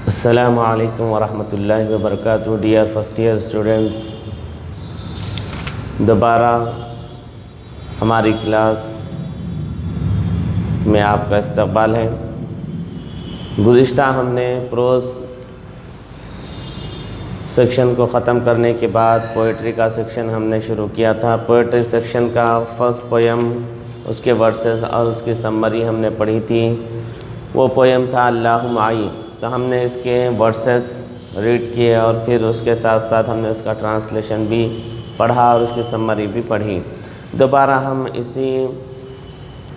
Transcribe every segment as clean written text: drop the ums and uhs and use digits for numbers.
السلام علیکم ورحمۃ اللہ وبرکاتہ۔ ڈیئر فرسٹ ایئر اسٹوڈنٹس، دوبارہ ہماری کلاس میں آپ کا استقبال ہے۔ گزشتہ ہم نے پروز سیکشن کو ختم کرنے کے بعد پوئٹری کا سیکشن ہم نے شروع کیا تھا۔ پوئٹری سیکشن کا فرسٹ پویم، اس کے ورسز اور اس کی سمری ہم نے پڑھی تھی۔ وہ پویم تھا اللہ معی۔ تو ہم نے اس کے ورسز ریڈ کیے اور پھر اس کے ساتھ ساتھ ہم نے اس کا ٹرانسلیشن بھی پڑھا اور اس کی سمری بھی پڑھی۔ دوبارہ ہم اسی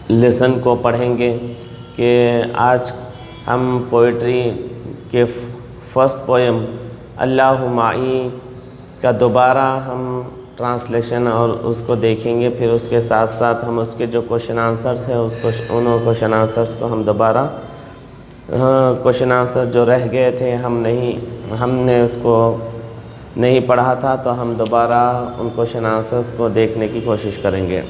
لیسن کو پڑھیں گے کہ آج ہم پوئٹری کے فرسٹ پویم اللہ معی کا دوبارہ ہم ٹرانسلیشن اور اس کو دیکھیں گے۔ پھر اس کے ساتھ ساتھ ہم اس کے جو کوشچن آنسرس ہیں ان کوشچن آنسرس کو ہم دوبارہ کوشچن آنسر جو رہ گئے تھے ہم نے اس کو نہیں پڑھا تھا، تو ہم دوبارہ ان کوشچن آنسرس کو دیکھنے کی کوشش کریں گے۔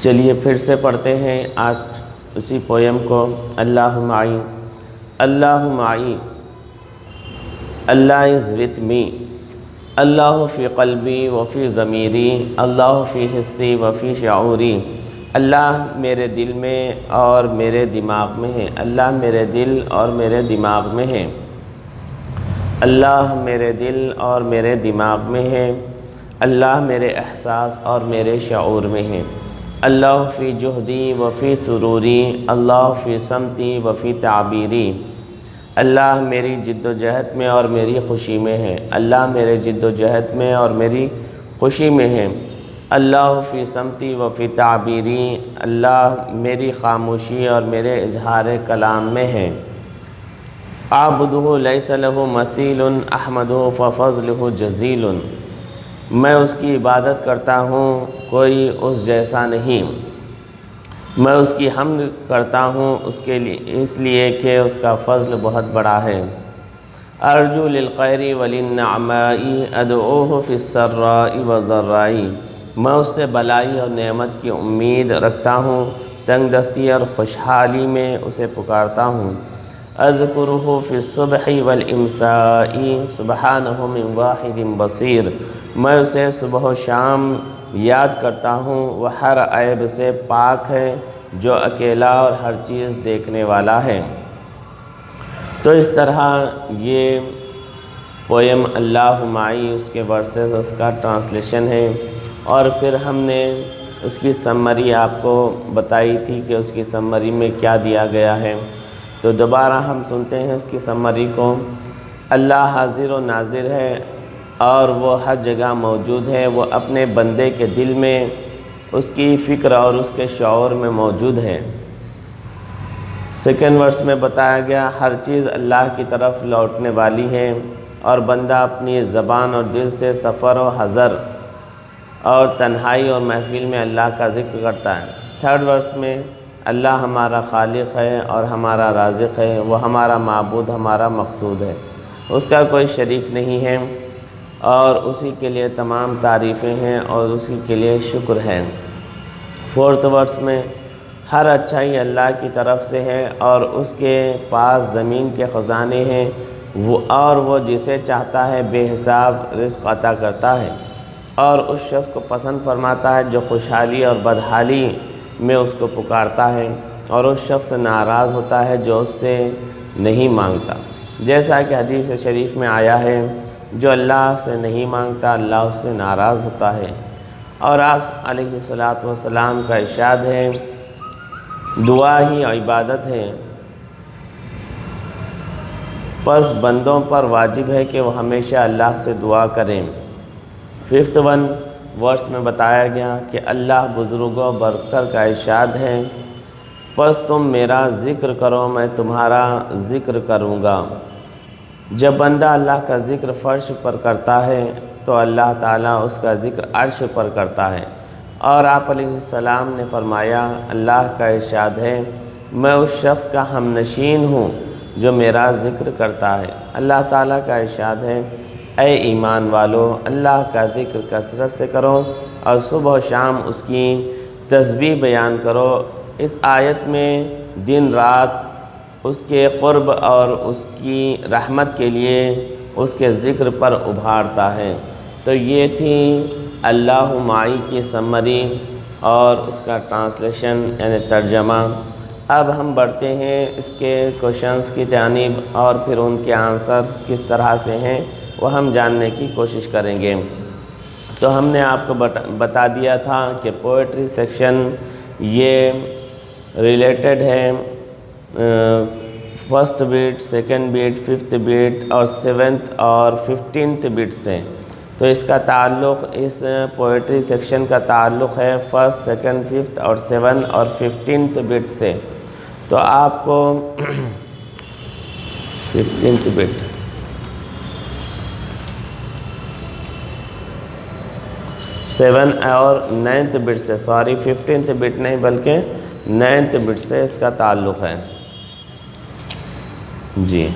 چلیے پھر سے پڑھتے ہیں آج اسی پویم کو۔ اللہ معی۔ اللہ معی، اللہ از وتھ می، اللہ فی قلبی وفی ضمیری، اللہ فی حسی وفی شعوری۔ اللہ میرے دل میں اور میرے دماغ میں ہے، اللہ میرے دل اور میرے دماغ میں ہے، اللہ میرے دل اور میرے دماغ میں ہے، اللہ میرے احساس اور میرے شعور میں ہے، اللہ فی جہدی وفی سروری، اللہ فی سمتی وفی تعبیری۔ اللہ میری جد و جہد میں اور میری خوشی میں ہے، اللہ میرے جد و جہد میں اور میری خوشی میں ہے، اللہ فی سمتی وفی تعبیری، اللہ میری خاموشی اور میرے اظہار کلام میں ہے۔ اعبدہ لیس لہ مثیل، احمدہ ففضلہ جزیل۔ میں اس کی عبادت کرتا ہوں، کوئی اس جیسا نہیں۔ میں اس کی حمد کرتا ہوں اس لیے کہ اس کا فضل بہت بڑا ہے۔ ارجو للخیر وللنعماء، ادعوہ فی السراء والضراء۔ میں اس سے بلائی اور نعمت کی امید رکھتا ہوں، تنگ دستی اور خوشحالی میں اسے پکارتا ہوں۔ اذکرہ فی الصبح والامساء، سبحانہ من واحد بصیر۔ میں اسے صبح و شام یاد کرتا ہوں، وہ ہر عیب سے پاک ہے، جو اکیلا اور ہر چیز دیکھنے والا ہے۔ تو اس طرح یہ پویم اللہ معی، اس کے ورسز، اس کا ٹرانسلیشن ہے۔ اور پھر ہم نے اس کی سمری آپ کو بتائی تھی کہ اس کی سمری میں کیا دیا گیا ہے۔ تو دوبارہ ہم سنتے ہیں اس کی سمری کو۔ اللہ حاضر و ناظر ہے اور وہ ہر جگہ موجود ہے، وہ اپنے بندے کے دل میں، اس کی فکر اور اس کے شعور میں موجود ہے۔ سیکنڈ ورس میں بتایا گیا ہر چیز اللہ کی طرف لوٹنے والی ہے اور بندہ اپنی زبان اور دل سے سفر و حضر اور تنہائی اور محفل میں اللہ کا ذکر کرتا ہے۔ تھرڈ ورس میں اللہ ہمارا خالق ہے اور ہمارا رازق ہے، وہ ہمارا معبود، ہمارا مقصود ہے، اس کا کوئی شریک نہیں ہے اور اسی کے لیے تمام تعریفیں ہیں اور اسی کے لیے شکر ہے۔ فورتھ ورس میں ہر اچھائی اللہ کی طرف سے ہے اور اس کے پاس زمین کے خزانے ہیں، وہ جسے چاہتا ہے بے حساب رزق عطا کرتا ہے اور اس شخص کو پسند فرماتا ہے جو خوشحالی اور بدحالی میں اس کو پکارتا ہے، اور اس شخص سے ناراض ہوتا ہے جو اس سے نہیں مانگتا۔ جیسا کہ حدیث شریف میں آیا ہے، جو اللہ سے نہیں مانگتا اللہ اس سے ناراض ہوتا ہے۔ اور آپ علیہ الصلاۃ والسلام کا ارشاد ہے، دعا ہی عبادت ہے، پس بندوں پر واجب ہے کہ وہ ہمیشہ اللہ سے دعا کریں۔ ففتھ ورس میں بتایا گیا کہ اللہ بزرگوں برتر کا ارشاد ہے، پس تم میرا ذکر کرو میں تمہارا ذکر کروں گا۔ جب بندہ اللہ کا ذکر فرش پر کرتا ہے تو اللہ تعالیٰ اس کا ذکر عرش پر کرتا ہے۔ اور آپ علیہ السلام نے فرمایا، اللہ کا ارشاد ہے، میں اس شخص کا ہم نشین ہوں جو میرا ذکر کرتا ہے۔ اللہ تعالیٰ کا ارشاد ہے، اے ایمان والو، اللہ کا ذکر کثرت سے کرو اور صبح و شام اس کی تسبیح بیان کرو۔ اس آیت میں دن رات اس کے قرب اور اس کی رحمت کے لیے اس کے ذکر پر ابھارتا ہے۔ تو یہ تھی اللہ معی کی سمری اور اس کا ٹرانسلیشن یعنی ترجمہ۔ اب ہم بڑھتے ہیں اس کے کوشچنز کی جانب اور پھر ان کے آنسرز کس طرح سے ہیں وہ ہم جاننے کی کوشش کریں گے۔ تو ہم نے آپ کو بتا دیا تھا کہ پوئٹری سیکشن یہ ریلیٹڈ ہے فرسٹ بیٹ، سیکنڈ بیٹ، ففتھ بیٹ اور سیونتھ اور 15th بیٹ سے۔ تو اس کا تعلق، اس پوئٹری سیکشن کا تعلق ہے فرسٹ، سیکنڈ، ففتھ اور 7 اور 15th بیٹ سے۔ تو آپ کو 15th بیٹ، سیون اور 9th بیٹ سے، سوری 15th بیٹ نہیں بلکہ 9th بیٹ سے اس کا تعلق ہے جی،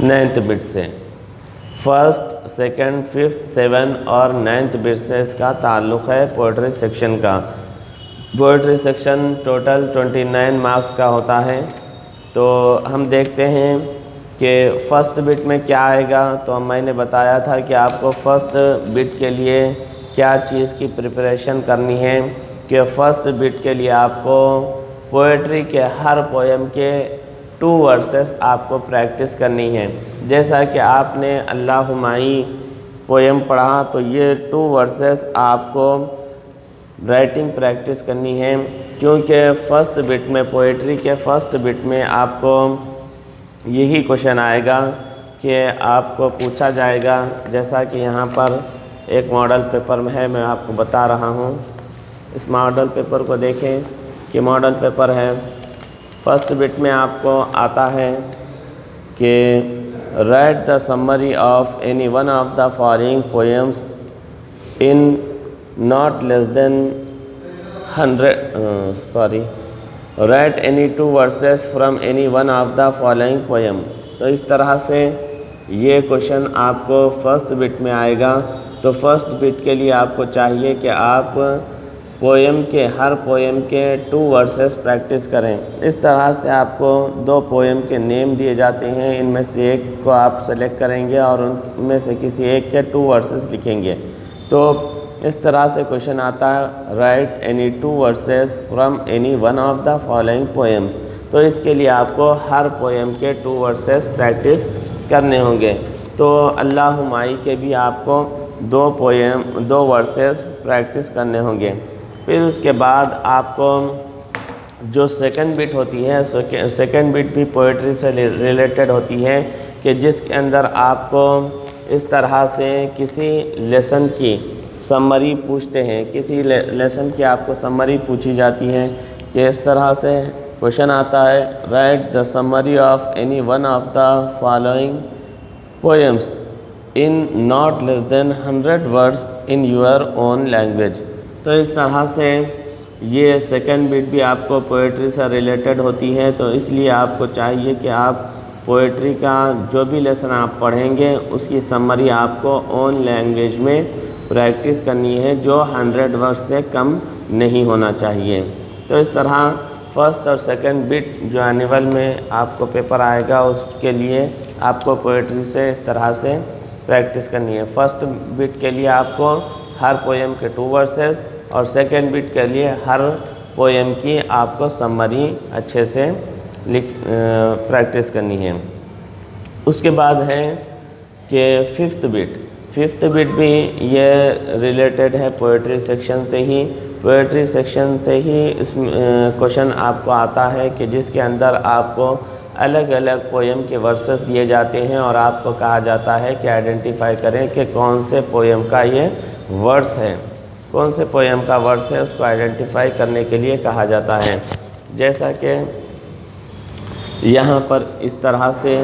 9th بیٹ سے۔ فرسٹ، سیکنڈ، ففتھ، 7 اور 9th بیٹ سے اس کا تعلق ہے پوئٹری سیکشن کا۔ پوئٹری سیکشن ٹوٹل 29 مارکس کا ہوتا ہے۔ تو ہم دیکھتے ہیں کہ فرسٹ بیٹ میں کیا آئے گا۔ تو میں نے بتایا تھا کہ آپ کو فرسٹ بیٹ کے لیے کیا چیز کی پریپریشن کرنی ہے، کہ فرسٹ بیٹ کے لیے آپ کو پوئٹری کے ہر پویم کے 2 ورسز آپ کو پریکٹس کرنی ہے۔ جیسا کہ آپ نے اللہ معی پویم پڑھا تو یہ 2 ورسز آپ کو رائٹنگ پریکٹس کرنی ہے، کیونکہ فرسٹ بیٹ میں، پوئٹری کے فرسٹ بیٹ میں آپ کو یہی کوشچن آئے گا کہ آپ کو پوچھا جائے گا، جیسا کہ یہاں پر ایک ماڈل پیپر میں ہے، میں آپ کو بتا رہا ہوں۔ اس ماڈل پیپر کو دیکھیں کہ ماڈل پیپر ہے، فرسٹ بیٹ میں آپ کو آتا ہے کہ right the summary of any one of the following poems in not less than 100 write any 2 verses from any one of the following poem۔ تو اس طرح سے یہ کوشچن آپ کو فرسٹ بیٹ میں آئے گا۔ تو فرسٹ بیٹ کے لیے آپ کو چاہیے کہ آپ پویم کے، ہر پویم کے 2 ورسز پریکٹس کریں۔ اس طرح سے آپ کو 2 پویم کے نیم دیے جاتے ہیں، ان میں سے ایک کو آپ سلیکٹ کریں گے اور ان میں سے کسی ایک کے 2 ورسز لکھیں گے۔ تو اس طرح سے کوشچن آتا ہے write any 2 verses from any one of the following poems. تو اس کے لیے آپ کو ہر پویم کے 2 ورسز پریکٹس کرنے ہوں گے۔ تو اللہ معی کے بھی آپ کو 2 ورسز پریکٹس کرنے ہوں گے۔ پھر اس کے بعد آپ کو جو سیکنڈ بیٹ ہوتی ہے، سیکنڈ بیٹ بھی پوئٹری سے ریلیٹڈ ہوتی ہے، کہ جس کے اندر آپ کو اس طرح سے کسی لیسن کی سمری پوچھتے ہیں، کسی لیسن کی آپ کو سمری پوچھی جاتی ہے، کہ اس طرح سے کوشچن آتا ہے write the summary of any one of the following poems in not less than 100 words in your own language. تو اس طرح سے یہ سیکنڈ بیٹ بھی آپ کو پوئٹری سے ریلیٹڈ ہوتی ہے۔ تو اس لیے آپ کو چاہیے کہ آپ پوئٹری کا جو بھی لیسن آپ پڑھیں گے اس کی سمری آپ کو اون لینگویج میں پریکٹس کرنی ہے، جو 100 ورڈ سے کم نہیں ہونا چاہیے۔ تو اس طرح فرسٹ اور سیکنڈ بیٹ جو اینول میں آپ کو پیپر آئے گا اس کے لیے آپ کو پوئٹری سے اس طرح سے پریکٹس کرنی ہے۔ فرسٹ بیٹ کے لیے آپ کو ہر پویم کے 2 ورسز اور سیکنڈ بیٹ کے لیے ہر پویم کی آپ کو سمری اچھے سے پریکٹس کرنی ہے۔ اس کے بعد ہے کہ ففتھ بیٹ بھی یہ ریلیٹڈ ہے پوئٹری سیکشن سے ہی۔ پوئٹری سیکشن سے ہی اس کوشچن آپ کو آتا ہے کہ جس کے اندر آپ کو الگ الگ پویم کے ورسز دیے جاتے ہیں اور آپ کو کہا جاتا ہے کہ آئیڈینٹیفائی کریں کہ کون سے پویم کا یہ ورس ہے، کون سے پویم کا ورس ہے، اس کو آئیڈینٹیفائی کرنے کے لیے کہا جاتا ہے۔ جیسا کہ یہاں پر اس طرح سے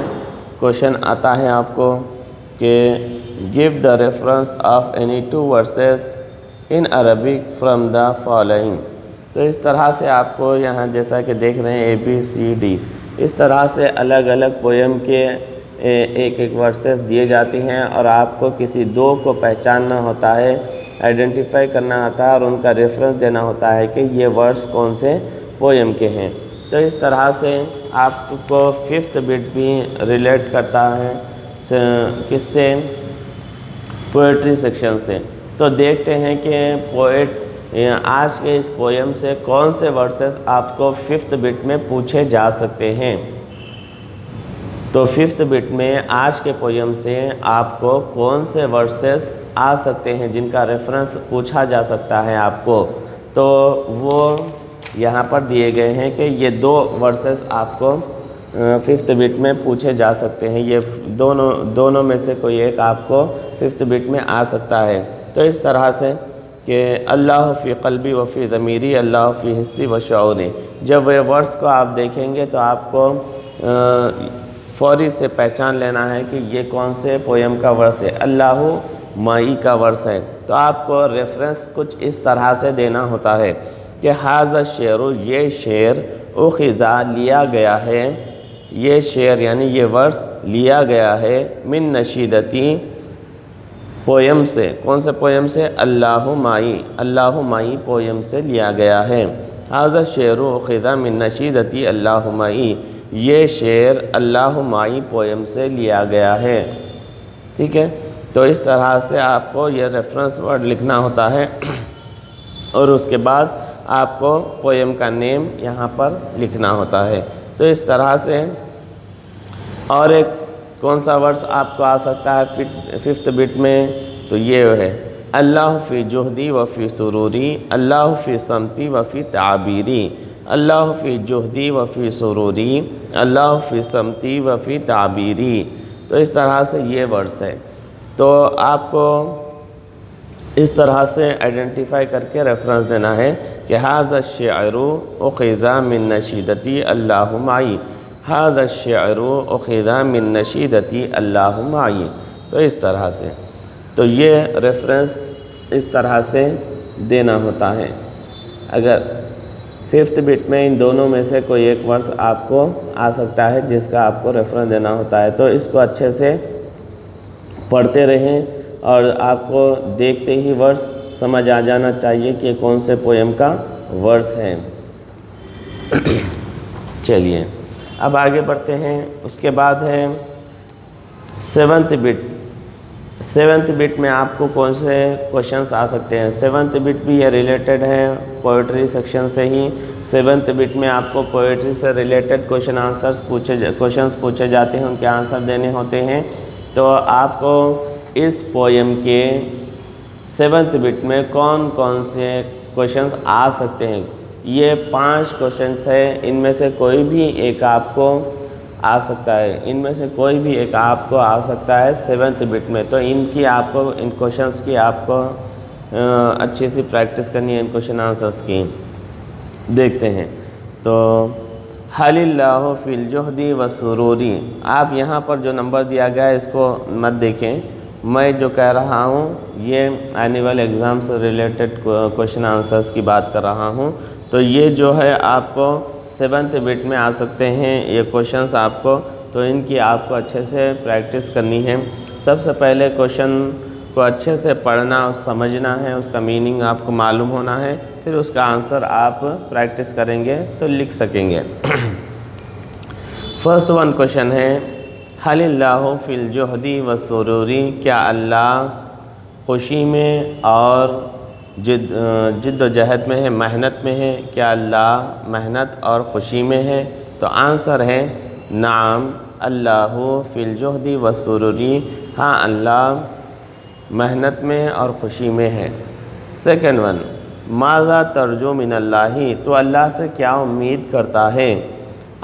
کوشچن آتا ہے آپ کو کہ give the reference of any 2 verses in Arabic from the following۔ تو اس طرح سے آپ کو یہاں جیسا کہ دیکھ رہے ہیں ABCD، اس طرح سے الگ الگ پویم کے ایک ورسز دیے جاتے ہیں اور آپ کو کسی 2 کو پہچاننا ہوتا ہے، آئیڈینٹیفائی کرنا ہوتا ہے اور ان کا ریفرنس دینا ہوتا ہے کہ یہ ورڈز کون سے پویم کے ہیں۔ تو تو اس طرح سے آپ کو ففتھ بٹ بھی ریلیٹ کرتا ہے کس سے؟ پوئٹری سیکشن سے۔ تو دیکھتے ہیں کہ پوئٹ آج کے اس پویم سے کون سے ورسز آپ کو ففتھ بٹ میں پوچھے جا سکتے ہیں۔ تو ففتھ بٹ میں آج کے پویم سے آپ کو کون سے ورسز آ سکتے ہیں جن کا ریفرنس پوچھا جا سکتا ہے آپ کو، تو وہ یہاں پر دیے گئے ہیں کہ یہ 2 ورسز آپ کو ففتھ بٹ میں پوچھے جا سکتے ہیں۔ یہ دونوں میں سے کوئی ایک آپ کو ففتھ بٹ میں آ سکتا ہے۔ تو اس طرح سے کہ اللہ فی قلبی و فی ضمیری، اللہ فی حسی و شعوری، جب یہ ورس کو آپ دیکھیں گے تو آپ کو فوری سے پہچان لینا ہے کہ یہ کون سے پویم کا ورس ہے۔ اللہ مائی کا ورس ہے۔ تو آپ کو ریفرنس کچھ اس طرح سے دینا ہوتا ہے کہ ھذا الشعر، یہ شعر، اخذا لیا گیا ہے، یہ شعر یعنی یہ ورس لیا گیا ہے، من نشیدتی پویم سے۔ کون سے پویم سے؟ اللہ مائی، اللہ مائی پویم سے لیا گیا ہے۔ ھذا الشعر اخذ من نشیدتی اللہ مائی، یہ شعر اللہ مائی پویم سے لیا گیا ہے۔ ٹھیک ہے، تو اس طرح سے آپ کو یہ ریفرنس ورڈ لکھنا ہوتا ہے اور اس کے بعد آپ کو پویم کا نیم یہاں پر لکھنا ہوتا ہے۔ تو اس طرح سے اور ایک کون سا ورس آپ کو آ سکتا ہے ففتھ بٹ میں؟ تو یہ ہے اللہ فی جہدی و فی سروری، اللہ فی صمتی و فی تعبیری، اللہ فی جہدی و فی سروری، اللہ فی صمتی و فی تعبیری۔ تو اس طرح سے یہ ورس ہے۔ تو آپ کو اس طرح سے آئیڈینٹیفائی کر کے ریفرنس دینا ہے کہ ھذا الشعر اخذ من نشیدتی اللہ معی، ھذا الشعر اخذ من نشیدتی اللہ معی۔ تو اس طرح سے تو یہ ریفرنس اس طرح سے دینا ہوتا ہے۔ اگر ففتھ بٹ میں ان دونوں میں سے کوئی ایک ورس آپ کو آ سکتا ہے جس کا آپ کو ریفرنس دینا ہوتا ہے، تو اس کو اچھے سے پڑھتے رہیں اور آپ کو دیکھتے ہی ورس سمجھ آ جانا چاہیے کہ کون سے پویم کا ورس ہے۔ چلیے اب آگے بڑھتے ہیں۔ اس کے بعد ہے سیونتھ بٹ۔ سیونتھ بٹ میں آپ کو کون سے کوشچنس آ سکتے ہیں؟ سیونتھ بٹ بھی یہ ریلیٹڈ ہے پوئٹری سیکشن سے ہی۔ سیونتھ بٹ میں آپ کو پوئٹری سے ریلیٹڈ کوشچنس پوچھے جاتے ہیں، ان کے آنسر دینے ہوتے ہیں۔ تو آپ کو اس پویم کے سیونتھ بٹ میں کون کون سے کوشچنس آ سکتے ہیں؟ یہ 5 کوشچنس ہیں، ان میں سے کوئی بھی ایک آپ کو آ سکتا ہے، ان میں سے کوئی بھی ایک آپ کو آ سکتا ہے سیونتھ بٹ میں۔ تو ان کوشچنس کی آپ کو اچھی سی پریکٹس کرنی ہے، ان کوشچن آنسرس کی۔ دیکھتے ہیں تو حل اللہ فی الجہدی و سروری، آپ یہاں پر جو نمبر دیا گیا ہے اس کو مت دیکھیں، میں جو کہہ رہا ہوں یہ آنے والے ایگزام سے ریلیٹڈ کوشچن آنسرس کی بات کر رہا ہوں۔ تو یہ جو ہے آپ کو سیونتھ بٹ میں آ سکتے ہیں یہ کوشچنس آپ کو، تو ان کی آپ کو اچھے سے پریکٹس کرنی ہے۔ سب سے پہلے کوشچن کو اچھے سے پڑھنا اور سمجھنا ہے، اس کا میننگ آپ کو معلوم ہونا ہے، پھر اس کا آنسر آپ پریکٹس کریں گے تو لکھ سکیں گے۔ فرسٹ ون کوشچن ہے حل اللہ فی الجہدی و سروری، کیا اللہ خوشی میں اور جد و جہد میں ہے، محنت میں ہے؟ کیا اللہ محنت اور خوشی میں ہے؟ تو آنسر ہے نعم اللہ فی الجہدی و سروری، ہاں اللہ محنت میں اور خوشی میں ہے۔ سیکنڈ ون ماذا ترجو من اللہ، تو اللہ سے کیا امید کرتا ہے؟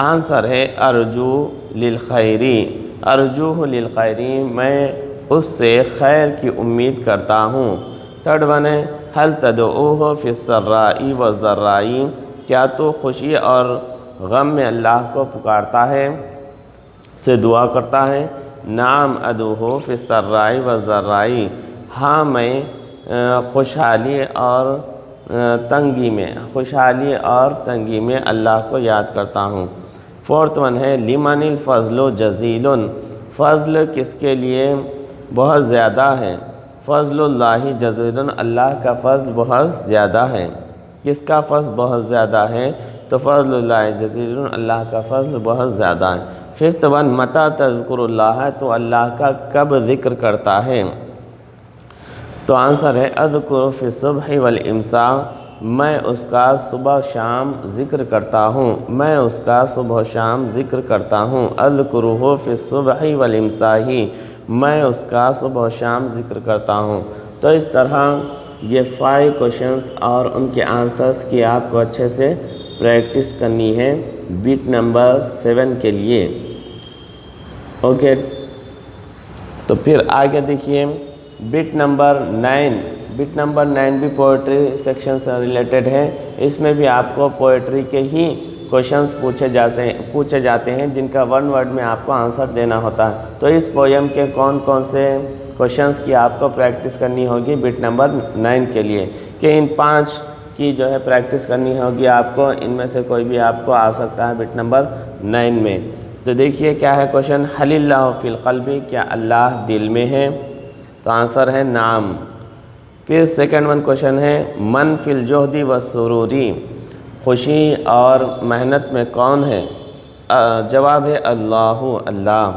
آنسر ہے ارجو للخیری، ارجوہ للخیری، میں اس سے خیر کی امید کرتا ہوں۔ تھرڈ ون ہے حل تدعوہ فی السراء والضراء، کیا تو خوشی اور غم میں اللہ کو پکارتا ہے، سے دعا کرتا ہے؟ نعم ادعوہ فی السراء والضراء، ہاں میں خوشحالی اور تنگی میں اللہ کو یاد کرتا ہوں۔ فورتھ ون ہے لمن الفضل جزیل، فضل کس کے لیے بہت زیادہ ہے؟ فضل اللہ جزیل، اللہ کا فضل بہت زیادہ ہے۔ کس کا فضل بہت زیادہ ہے؟ تو فضل اللہ جزیل، اللہ کا فضل بہت زیادہ ہے۔ ففتھ ون متى تذکر اللہ ہے، تو اللہ کا کب ذکر کرتا ہے؟ تو آنسر ہے اذکر فی الصبح والامساء، میں اس کا صبح شام ذکر کرتا ہوں، میں اس کا صبح شام ذکر کرتا ہوں۔ اذکرہ فی الصبح والامساء، میں اس کا صبح شام ذکر کرتا ہوں۔ تو اس طرح یہ 5 کوشچنس اور ان کے آنسرز کی آپ کو اچھے سے پریکٹس کرنی ہے بٹ نمبر 7 کے لیے۔ اوکے، تو پھر آگے دیکھیے بٹ نمبر 9۔ بٹ نمبر 9 بھی پوئٹری سیکشن سے ریلیٹڈ ہے۔ اس میں بھی آپ کو پوئٹری کے ہی کوشچنس پوچھے جاتے ہیں جن کا 1 ورڈ میں آپ کو آنسر دینا ہوتا ہے۔ تو اس پویم کے کون کون سے کوشچنس کی آپ کو پریکٹس کرنی ہوگی بٹ نمبر 9 کے لیے، کہ ان 5 کی جو ہے پریکٹس کرنی ہوگی آپ کو، ان میں سے کوئی بھی آپ کو آ سکتا ہے بٹ نمبر 9 میں۔ تو دیکھیے کیا ہے کوشچن، حل اللہ فی القلب، کیا اللہ دل میں ہے؟ تو آنسر ہے نعم۔ پھر سیکنڈ ون کوشچن ہے من فی الجہد والسروری، خوشی اور محنت میں کون ہے؟ جواب ہے اللہ، اللہ۔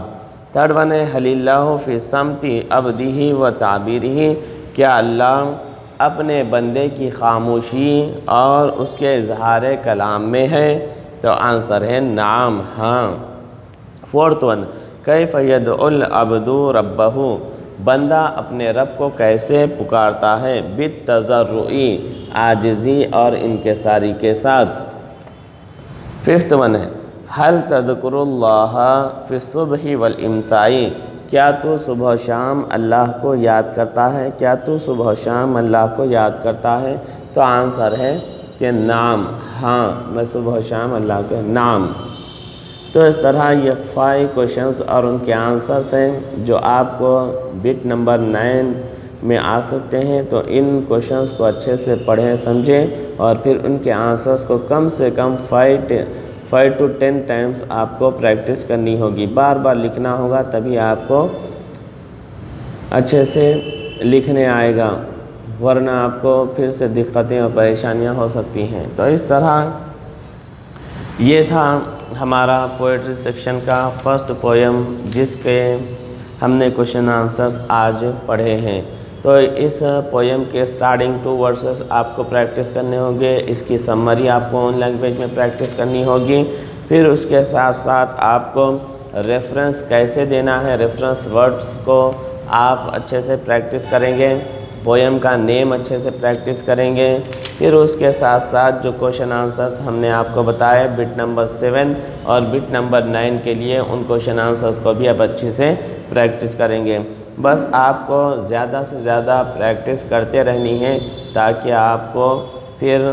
تھرڈ ون ہے حل اللہ فی صمت عبدہ و تعبیرہ، کیا اللہ اپنے بندے کی خاموشی اور اس کے اظہار کلام میں ہے؟ تو آنسر ہے نعم، ہاں۔ فورتھ ون کیف یدعو العبد ربہ، بندہ اپنے رب کو کیسے پکارتا ہے؟ بالتضرع، عاجزی اور انکساری کے ساتھ۔ ففتھ ون ہے هل تذکر اللہ فی الصبح والامساء، کیا تو صبح و شام اللہ کو یاد کرتا ہے؟ کیا تو صبح و شام اللہ کو یاد کرتا ہے؟ تو آنسر ہے کہ نعم، ہاں، میں صبح و شام اللہ کو نعم۔ تو اس طرح یہ 5 کوشچنس اور ان کے آنسرس ہیں جو آپ کو بٹ نمبر 9 میں آ سکتے ہیں۔ تو ان کوشچنس کو اچھے سے پڑھیں، سمجھیں، اور پھر ان کے آنسرس کو کم سے کم 5 to 10 ٹائمز آپ کو پریکٹس کرنی ہوگی، بار بار لکھنا ہوگا، تبھی آپ کو اچھے سے لکھنے آئے گا، ورنہ آپ کو پھر سے دقتیں اور پریشانیاں ہو سکتی ہیں۔ تو اس طرح یہ تھا ہمارا پوئٹری سیکشن کا فرسٹ پویم، جس کے ہم نے کوشچن آنسرز آج پڑھے ہیں۔ تو اس پویم کے سٹارٹنگ 2 ورسز آپ کو پریکٹس کرنے ہوں گے، اس کی سمری آپ کو اون لینگویج میں پریکٹس کرنی ہوگی، پھر اس کے ساتھ ساتھ آپ کو ریفرنس کیسے دینا ہے، ریفرنس ورڈز کو آپ اچھے سے پریکٹس کریں گے، پویم کا نیم اچھے سے پریکٹس کریں گے، پھر اس کے ساتھ ساتھ جو کوشچن آنسرز ہم نے آپ کو بتائے بٹ نمبر 7 اور بٹ نمبر 9 کے لیے، ان کوشچن آنسرز کو بھی آپ اچھے سے پریکٹس کریں گے۔ بس آپ کو زیادہ سے زیادہ پریکٹس کرتے رہنی ہے تاکہ آپ کو پھر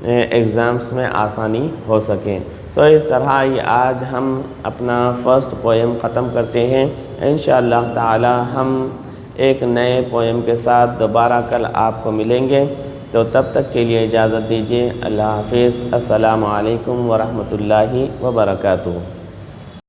ایگزامس میں آسانی ہو سکے۔ تو اس طرح یہ آج ہم اپنا فرسٹ پویم ختم کرتے ہیں۔ انشاءاللہ تعالی ہم ایک نئے پویم کے ساتھ دوبارہ کل آپ کو ملیں گے۔ تو تب تک کے لیے اجازت دیجیے، اللہ حافظ، السلام علیکم ورحمۃ اللہ وبرکاتہ۔